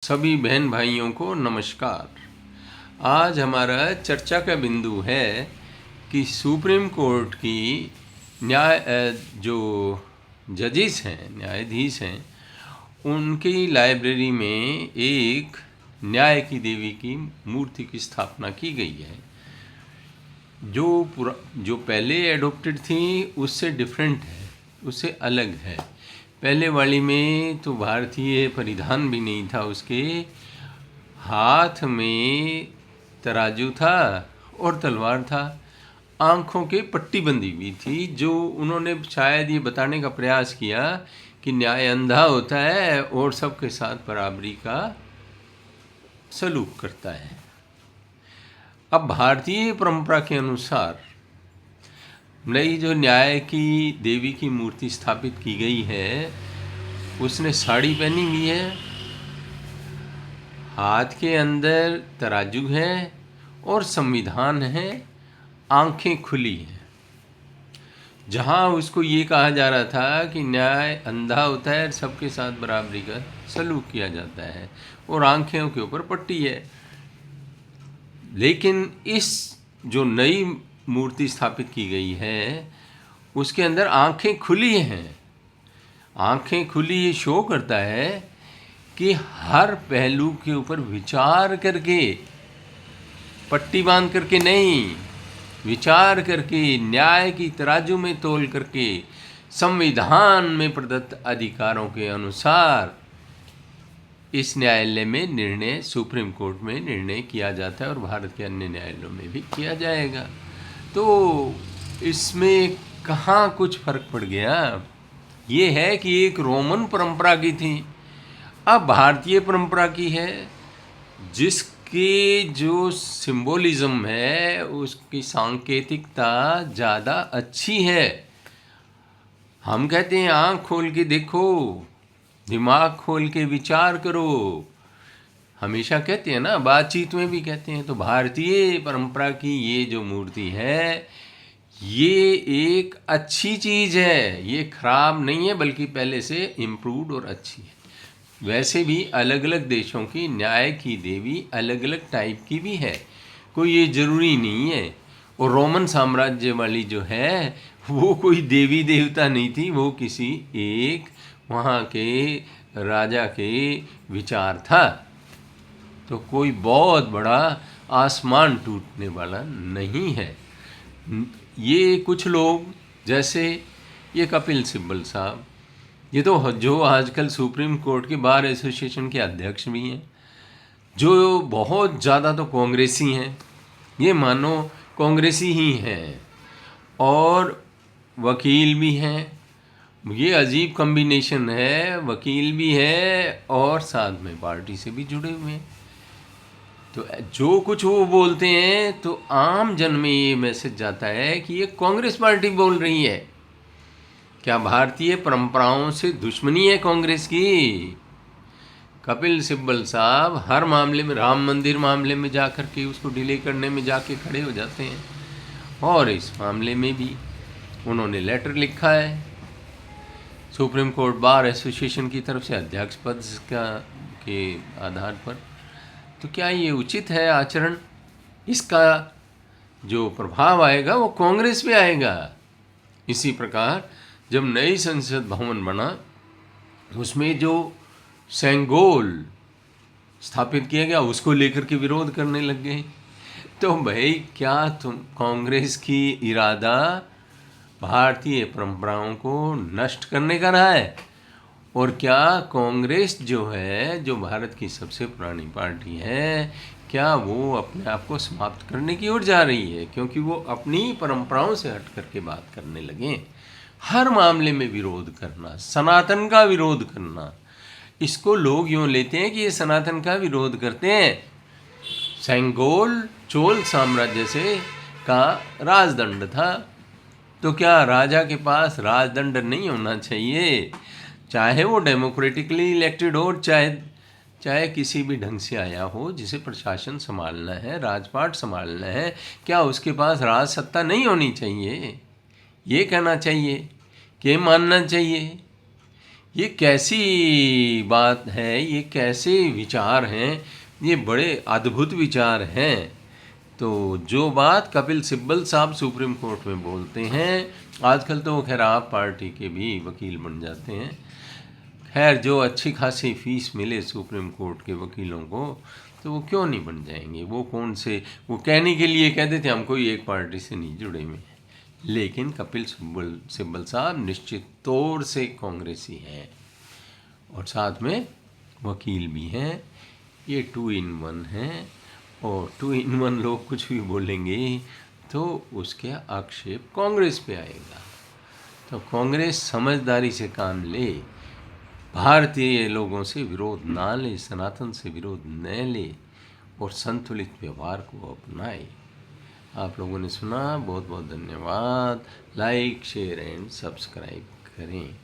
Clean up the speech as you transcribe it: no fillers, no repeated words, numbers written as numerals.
सभी बहन भाइयों को नमस्कार। आज हमारा चर्चा का बिंदु है कि सुप्रीम कोर्ट की जो जजेस हैं, न्यायाधीश हैं, उनकी लाइब्रेरी में एक न्याय की देवी की मूर्ति की स्थापना की गई है जो पहले एडॉप्टेड थी उससे डिफरेंट है, उससे अलग है। पहले वाली में तो भारतीय परिधान भी नहीं था, उसके हाथ में तराजू था और तलवार था, आँखों के पट्टी बंधी हुई थी, जो उन्होंने शायद ये बताने का प्रयास किया कि न्याय अंधा होता है और सबके साथ बराबरी का सलूक करता है। अब भारतीय परंपरा के अनुसार नई जो न्याय की देवी की मूर्ति स्थापित की गई है, उसने साड़ी पहनी हुई है, हाथ के अंदर तराजू है और संविधान है, आंखें खुली हैं। जहां उसको ये कहा जा रहा था कि न्याय अंधा होता है, सबके साथ बराबरी का सलूक किया जाता है और आंखों के ऊपर पट्टी है। लेकिन इस जो नई मूर्ति स्थापित की गई है उसके अंदर आंखें खुली हैं। आंखें खुली ये शो करता है कि हर पहलू के ऊपर विचार करके, पट्टी बांध करके नहीं, विचार करके, न्याय की तराजू में तोल करके, संविधान में प्रदत्त अधिकारों के अनुसार इस न्यायालय में निर्णय, सुप्रीम कोर्ट में निर्णय किया जाता है और भारत के अन्य न्यायालयों में भी किया जाएगा। तो इसमें कहाँ कुछ फर्क पड़ गया? ये है कि एक रोमन परंपरा की थी, अब भारतीय परंपरा की है, जिसकी जो सिंबोलिज्म है, उसकी सांकेतिकता ज़्यादा अच्छी है। हम कहते हैं आँख खोल के देखो, दिमाग खोल के विचार करो, हमेशा कहते हैं ना, बातचीत में भी कहते हैं। तो भारतीय परंपरा की ये जो मूर्ति है, ये एक अच्छी चीज़ है, ये खराब नहीं है, बल्कि पहले से इम्प्रूव्ड और अच्छी है। वैसे भी अलग अलग देशों की न्याय की देवी अलग अलग टाइप की भी है, कोई ये ज़रूरी नहीं है। और रोमन साम्राज्य वाली जो है वो कोई देवी देवता नहीं थी, वो किसी एक वहाँ के राजा के विचार था। तो कोई बहुत बड़ा आसमान टूटने वाला नहीं है। ये कुछ लोग, जैसे ये कपिल सिब्बल साहब, ये तो जो आजकल सुप्रीम कोर्ट के बार एसोसिएशन के अध्यक्ष भी हैं, जो बहुत ज़्यादा तो कांग्रेसी हैं, ये मानो कांग्रेसी ही हैं, और वकील भी हैं। ये अजीब कॉम्बिनेशन है, वकील भी है और साथ में पार्टी से भी जुड़े हुए हैं। तो जो कुछ वो बोलते हैं तो आम जन में ये मैसेज जाता है कि ये कांग्रेस पार्टी बोल रही है। क्या भारतीय परंपराओं से दुश्मनी है कांग्रेस की? कपिल सिब्बल साहब हर मामले में, राम मंदिर मामले में जाकर के उसको डिले करने में जाके खड़े हो जाते हैं, और इस मामले में भी उन्होंने लेटर लिखा है सुप्रीम कोर्ट बार एसोसिएशन की तरफ से अध्यक्ष पद के आधार पर। तो क्या ये उचित है आचरण? इसका जो प्रभाव आएगा वो कांग्रेस पे आएगा। इसी प्रकार जब नई संसद भवन बना, उसमें जो सेंगोल स्थापित किया गया, उसको लेकर के विरोध करने लग गए। तो भाई, क्या तुम कांग्रेस की इरादा भारतीय परंपराओं को नष्ट करने का रहा है? और क्या कांग्रेस जो है, जो भारत की सबसे पुरानी पार्टी है, क्या वो अपने आप को समाप्त करने की ओर जा रही है? क्योंकि वो अपनी परंपराओं से हट करके बात करने लगे। हर मामले में विरोध करना, सनातन का विरोध करना, इसको लोग यूँ लेते हैं कि ये सनातन का विरोध करते हैं। सेंगोल चोल साम्राज्य से का राजदंड था, तो क्या राजा के पास राजदंड नहीं होना चाहिए? चाहे वो डेमोक्रेटिकली इलेक्टेड हो, चाहे किसी भी ढंग से आया हो, जिसे प्रशासन संभालना है, राजपाट संभालना है, क्या उसके पास राज सत्ता नहीं होनी चाहिए? ये कहना चाहिए कि मानना चाहिए ये कैसी बात है, ये कैसे विचार हैं, ये बड़े अद्भुत विचार हैं। तो जो बात कपिल सिब्बल साहब सुप्रीम कोर्ट में बोलते हैं, आजकल तो वो खैर आप पार्टी के भी वकील बन जाते हैं। खैर जो अच्छी खासी फीस मिले सुप्रीम कोर्ट के वकीलों को, तो वो क्यों नहीं बन जाएंगे। वो कौन से, वो कहने के लिए कहते थे हम कोई एक पार्टी से नहीं जुड़े हुए हैं। लेकिन कपिल सिब्बल साहब निश्चित तौर से कांग्रेसी हैं और साथ में वकील भी हैं। ये 2 in 1 हैं और 2 in 1 लोग कुछ भी बोलेंगे तो उसके आक्षेप कांग्रेस पे आएगा। तो कांग्रेस समझदारी से काम ले, भारतीय लोगों से विरोध ना ले, सनातन से विरोध न ले और संतुलित व्यवहार को अपनाए। आप लोगों ने सुना, बहुत बहुत धन्यवाद। लाइक शेयर एंड सब्सक्राइब करें।